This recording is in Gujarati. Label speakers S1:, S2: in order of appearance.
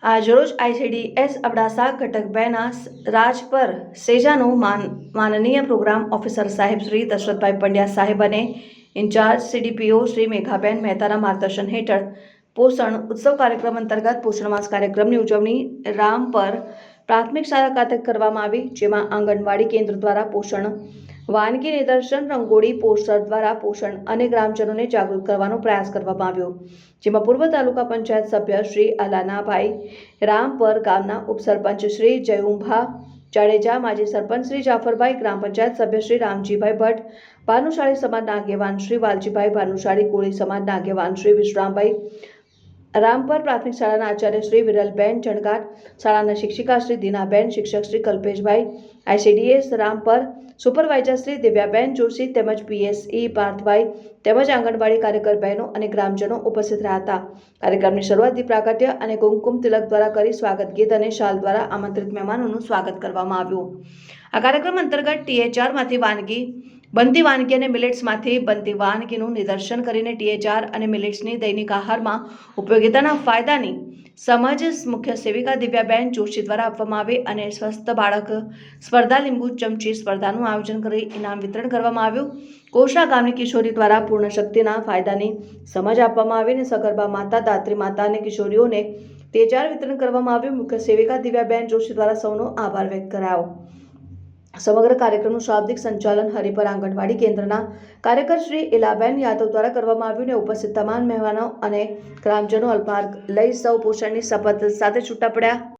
S1: આજરોજ ICDS અબડાસા ઘટક 2ના રાજપર સેજાનું માનનીય પ્રોગ્રામ ઓફિસર સાહેબ શ્રી દશરથભાઈ પંડ્યા સાહેબ અને ઇન્ચાર્જ CDPO શ્રી મેઘાબેન મહેતાના માર્ગદર્શન હેઠળ પોષણ ઉત્સવ કાર્યક્રમ અંતર્ગત પોષણ માસ કાર્યક્રમની ઉજવણી રામપર પ્રાથમિક શાળા ખાતે કરવામાં આવી, જેમાં આંગણવાડી કેન્દ્ર દ્વારા પોષણ વાનગી નિદર્શન, રંગોળી, પોસ્ટર દ્વારા પોષણ અને ગ્રામજનોને જાગૃત કરવાનો પ્રયાસ કરવામાં આવ્યો, જેમાં પૂર્વ તાલુકા પંચાયત સભ્ય શ્રી અલાનાભાઈ, રામપર ગામના ઉપસરપંચ શ્રી જયુંભા જાડેજા, માજી સરપંચ શ્રી જાફરભાઈ, ગ્રામ પંચાયત સભ્ય શ્રી રામજીભાઈ ભટ્ટ, ભાનુશાળી સમાજના આગેવાન શ્રી વાલજીભાઈ ભાનુશાળી, કોળી સમાજના આગેવાન શ્રી વિશ્રામભાઈ, રામપર પ્રાથમિક શાળાના આચાર્ય શ્રી વિરલબેન ચણગાટ, શાળાના શિક્ષિકા શ્રી દીનાબેન, શિક્ષક શ્રી કલ્પેશભાઈ, ICDS રામપર સુપરવાઇઝર શ્રી દિવ્યાબેન જોશી તેમજ PSE પાર્થભાઈ તેમજ આંગણવાડી કાર્યકર બહેનો અને ગ્રામજનો ઉપસ્થિત રહ્યા હતા. કાર્યક્રમની શરૂઆત દીપ પ્રાગટ્ય અને કુમકુમ તિલક દ્વારા કરી સ્વાગત ગીત અને શાલ દ્વારા આમંત્રિત મહેમાનોનું સ્વાગત કરવામાં આવ્યું. આ કાર્યક્રમ અંતર્ગત THR માંથી બનતી વાનગી અને મિલેટ્સમાંથી બનતી વાનગીનું નિદર્શન કરીને THR અને મિલેટ્સની દૈનિક આહારમાં ઉપયોગિતાના ફાયદાની સમજ મુખ્ય સેવિકા દિવ્યાબેન જોશી દ્વારા આપવામાં આવી અને સ્વસ્થ બાળક સ્પર્ધા લીંબુ ચમચી સ્પર્ધાનું આયોજન કરી ઇનામ વિતરણ કરવામાં આવ્યું. કોશા ગામની કિશોરી દ્વારા પૂર્ણ શક્તિના ફાયદાની સમજ આપવામાં આવી અને સગર્ભા માતા, દાત્રી માતા અને કિશોરીઓને THR વિતરણ કરવામાં આવ્યું. મુખ્ય સેવિકા દિવ્યાબેન જોશી દ્વારા સૌનો આભાર વ્યક્ત કરાયો. સમગ્ર કાર્યક્રમનું શાબ્દિક સંચાલન હરિપર આંગણવાડી કેન્દ્રના કાર્યકર શ્રી ઇલાબેન યાદવ દ્વારા કરવામાં આવ્યું અને ઉપસ્થિત તમામ મહેમાનો અને ગ્રામજનો અલ્પાર્ઘ લઈ સૌ પોષણની શપથ સાથે છૂટા પડ્યા.